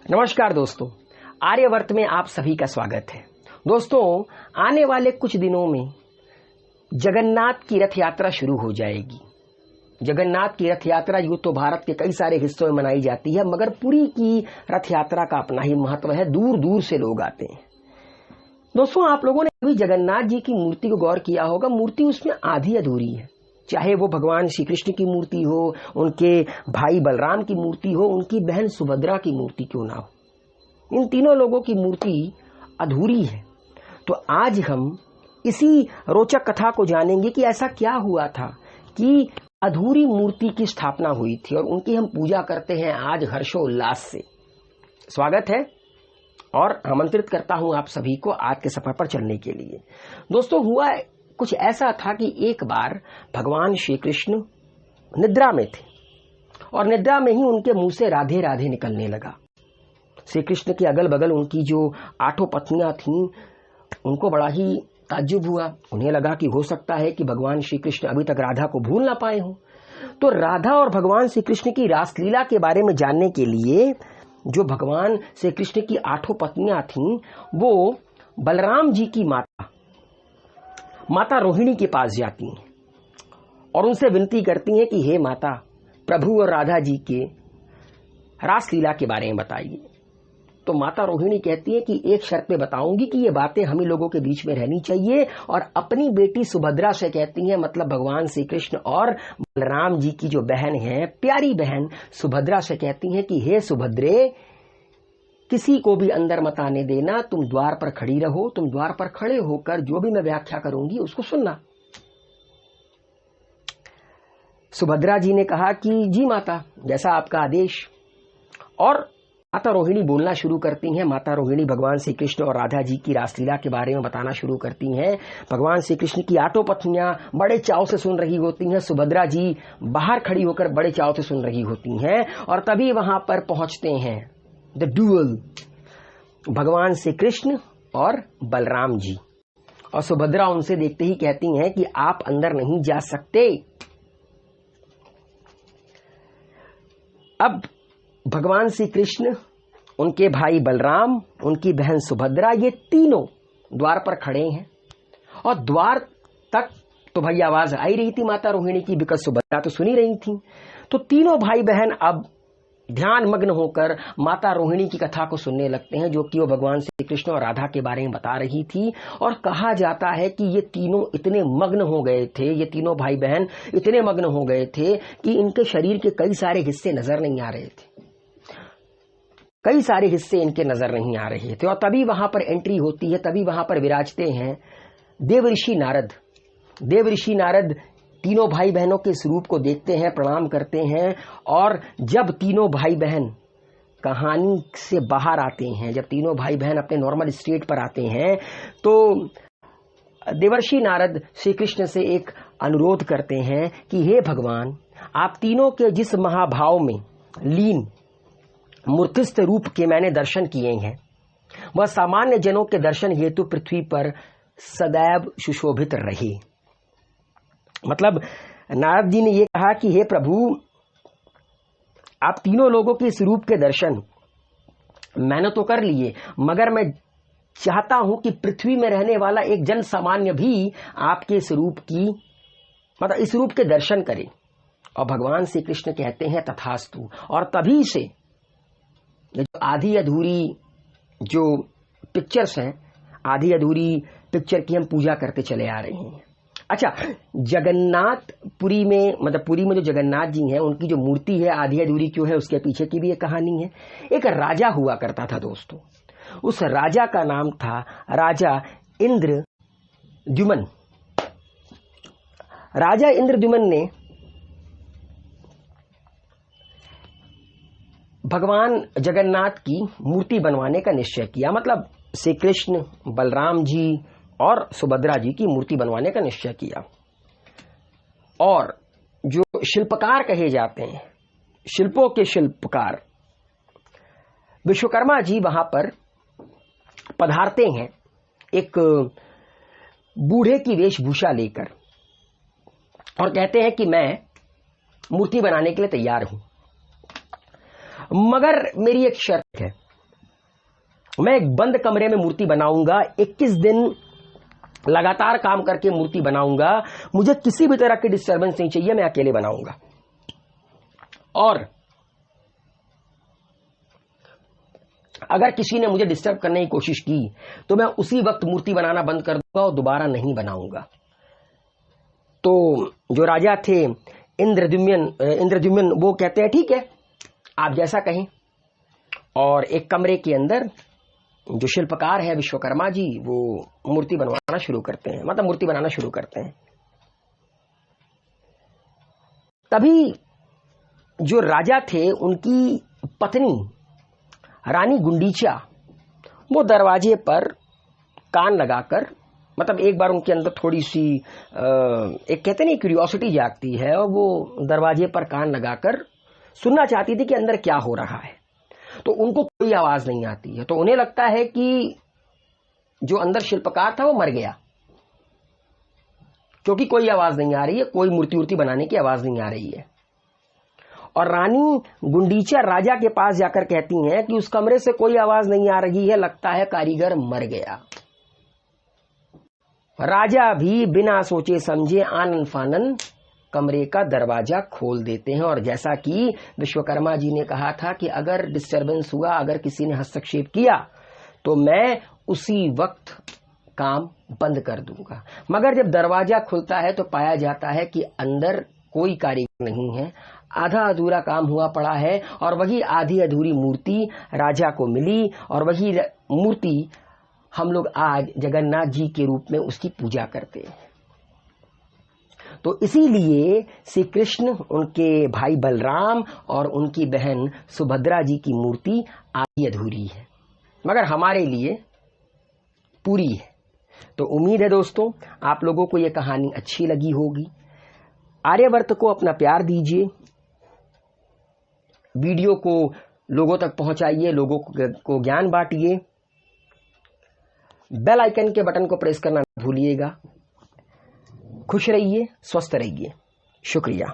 नमस्कार दोस्तों, आर्यवर्त में आप सभी का स्वागत है। दोस्तों, आने वाले कुछ दिनों में जगन्नाथ की रथ यात्रा शुरू हो जाएगी। जगन्नाथ की रथ यात्रा यूं तो भारत के कई सारे हिस्सों में मनाई जाती है, मगर पुरी की रथ यात्रा का अपना ही महत्व है। दूर दूर से लोग आते हैं। दोस्तों, आप लोगों ने कभी जगन्नाथ जी की मूर्ति को गौर किया होगा? मूर्ति उसमें आधी अधूरी है। चाहे वो भगवान श्री कृष्ण की मूर्ति हो, उनके भाई बलराम की मूर्ति हो, उनकी बहन सुभद्रा की मूर्ति क्यों ना हो, इन तीनों लोगों की मूर्ति अधूरी है। तो आज हम इसी रोचक कथा को जानेंगे कि ऐसा क्या हुआ था कि अधूरी मूर्ति की स्थापना हुई थी और उनकी हम पूजा करते हैं आज हर्षोल्लास से। स्वागत है और आमंत्रित करता हूं आप सभी को आज के सफर पर चलने के लिए। दोस्तों, हुआ कुछ ऐसा था कि एक बार भगवान श्री कृष्ण निद्रा में थे और निद्रा में ही उनके मुंह से राधे राधे निकलने लगा। श्री कृष्ण के अगल बगल उनकी जो 8 पत्नियां थीं, उनको बड़ा ही ताज्जुब हुआ। उन्हें लगा कि हो सकता है कि भगवान श्री कृष्ण अभी तक राधा को भूल ना पाए हों। तो राधा और भगवान श्री कृष्ण की रासलीला के बारे में जानने के लिए जो भगवान श्री कृष्ण की 8 पत्नियां थीं, वो बलराम जी की माता रोहिणी के पास जाती हैं और उनसे विनती करती हैं कि हे माता, प्रभु और राधा जी के रासलीला के बारे में बताइए। तो माता रोहिणी कहती है कि एक शर्त पे बताऊंगी कि ये बातें हम ही लोगों के बीच में रहनी चाहिए, और अपनी बेटी सुभद्रा से कहती हैं, मतलब भगवान श्री कृष्ण और बलराम जी की जो बहन है, प्यारी बहन सुभद्रा से कहती हैं कि हे सुभद्रे, किसी को भी अंदर मत आने देना, तुम द्वार पर खड़ी रहो। तुम द्वार पर खड़े होकर जो भी मैं व्याख्या करूंगी उसको सुनना। सुभद्रा जी ने कहा कि जी माता, जैसा आपका आदेश। और माता रोहिणी बोलना शुरू करती हैं। माता रोहिणी भगवान श्री कृष्ण और राधा जी की रासलीला के बारे में बताना शुरू करती हैं। भगवान श्री कृष्ण की 8 पत्नियां बड़े चाव से सुन रही होती हैं। सुभद्रा जी बाहर खड़ी होकर बड़े चाव से सुन रही होती हैं। और तभी वहां पर पहुंचते हैं द डुअल, भगवान श्री कृष्ण और बलराम जी। और सुभद्रा उनसे देखते ही कहती हैं कि आप अंदर नहीं जा सकते। अब भगवान श्री कृष्ण, उनके भाई बलराम, उनकी बहन सुभद्रा, ये तीनों द्वार पर खड़े हैं। और द्वार तक तो भाई आवाज आई रही थी माता रोहिणी की, बिकॉज सुभद्रा तो सुनी रही थी। तो तीनों भाई बहन अब ध्यान मग्न होकर माता रोहिणी की कथा को सुनने लगते हैं, जो कि वो भगवान श्री कृष्ण और राधा के बारे में बता रही थी। और कहा जाता है कि ये तीनों इतने मग्न हो गए थे, ये तीनों भाई बहन इतने मग्न हो गए थे कि इनके शरीर के कई सारे हिस्से नजर नहीं आ रहे थे। कई सारे हिस्से इनके नजर नहीं आ रहे थे। और तभी वहां पर एंट्री होती है, तभी वहां पर विराजते हैं देवऋषि नारद। देवऋषि नारद तीनों भाई बहनों के स्वरूप को देखते हैं, प्रणाम करते हैं। और जब तीनों भाई बहन कहानी से बाहर आते हैं, जब तीनों भाई बहन अपने नॉर्मल स्टेट पर आते हैं, तो देवर्षि नारद श्री कृष्ण से एक अनुरोध करते हैं कि हे भगवान, आप तीनों के जिस महाभाव में लीन मूर्तिस्थ रूप के मैंने दर्शन किए हैं, वह सामान्य जनों के दर्शन हेतु पृथ्वी पर सदैव सुशोभित रहे। मतलब नारद जी ने यह कहा कि हे प्रभु, आप तीनों लोगों के इस रूप के दर्शन मैंने तो कर लिए, मगर मैं चाहता हूं कि पृथ्वी में रहने वाला एक जन सामान्य भी आपके इस रूप की, मतलब इस रूप के दर्शन करे। और भगवान श्री कृष्ण कहते हैं तथास्तु। और तभी से जो आधी अधूरी जो पिक्चर्स हैं, आधी अधूरी पिक्चर की हम पूजा करते चले आ रहे हैं। अच्छा, जगन्नाथ पुरी में, मतलब पुरी में जो जगन्नाथ जी हैं, उनकी जो मूर्ति है आधी अधूरी क्यों है, उसके पीछे की भी एक कहानी है। एक राजा हुआ करता था दोस्तों। उस राजा का नाम था राजा इंद्रद्युम्न। राजा इंद्रद्युम्न ने भगवान जगन्नाथ की मूर्ति बनवाने का निश्चय किया। मतलब श्री कृष्ण, बलराम जी और सुभद्रा जी की मूर्ति बनवाने का निश्चय किया। और जो शिल्पकार कहे जाते हैं, शिल्पों के शिल्पकार विश्वकर्मा जी वहां पर पधारते हैं एक बूढ़े की वेशभूषा लेकर और कहते हैं कि मैं मूर्ति बनाने के लिए तैयार हूं, मगर मेरी एक शर्त है। मैं एक बंद कमरे में मूर्ति बनाऊंगा, 21 दिन लगातार काम करके मूर्ति बनाऊंगा, मुझे किसी भी तरह की डिस्टर्बेंस नहीं चाहिए, मैं अकेले बनाऊंगा। और अगर किसी ने मुझे डिस्टर्ब करने की कोशिश की तो मैं उसी वक्त मूर्ति बनाना बंद कर दूंगा और दोबारा नहीं बनाऊंगा। तो जो राजा थे इंद्रद्युम्न वो कहते हैं ठीक है, आप जैसा कहें। और एक कमरे के अंदर जो शिल्पकार है विश्वकर्मा जी, वो मूर्ति बनवाना शुरू करते हैं, मतलब मूर्ति बनाना शुरू करते हैं। तभी जो राजा थे उनकी पत्नी रानी गुंडीचा वो दरवाजे पर कान लगाकर, मतलब एक बार उनके अंदर थोड़ी सी एक कहते नहीं क्यूरियोसिटी जागती है, और वो दरवाजे पर कान लगाकर सुनना चाहती थी कि अंदर क्या हो रहा है। तो उनको कोई आवाज नहीं आती है, तो उन्हें लगता है कि जो अंदर शिल्पकार था वो मर गया, क्योंकि कोई आवाज नहीं आ रही है, कोई मूर्ति बनाने की आवाज नहीं आ रही है। और रानी गुंडीचा राजा के पास जाकर कहती हैं कि उस कमरे से कोई आवाज नहीं आ रही है, लगता है कारीगर मर गया। राजा भी बिना सोचे समझे आनन फानन कमरे का दरवाजा खोल देते हैं। और जैसा कि विश्वकर्मा जी ने कहा था कि अगर डिस्टर्बेंस हुआ, अगर किसी ने हस्तक्षेप किया तो मैं उसी वक्त काम बंद कर दूंगा। मगर जब दरवाजा खुलता है तो पाया जाता है कि अंदर कोई कारीगर नहीं है, आधा अधूरा काम हुआ पड़ा है, और वही आधी अधूरी मूर्ति राजा को मिली, और वही मूर्ति हम लोग आज जगन्नाथ जी के रूप में उसकी पूजा करते हैं। तो इसीलिए श्री कृष्ण, उनके भाई बलराम और उनकी बहन सुभद्रा जी की मूर्ति आधी अधूरी है, मगर हमारे लिए पूरी है। तो उम्मीद है दोस्तों आप लोगों को ये कहानी अच्छी लगी होगी। आर्यवर्त को अपना प्यार दीजिए, वीडियो को लोगों तक पहुंचाइए, लोगों को ज्ञान बांटिए, बेल आइकन के बटन को प्रेस करना न भूलिएगा। खुश रहिए, स्वस्थ रहिए। शुक्रिया।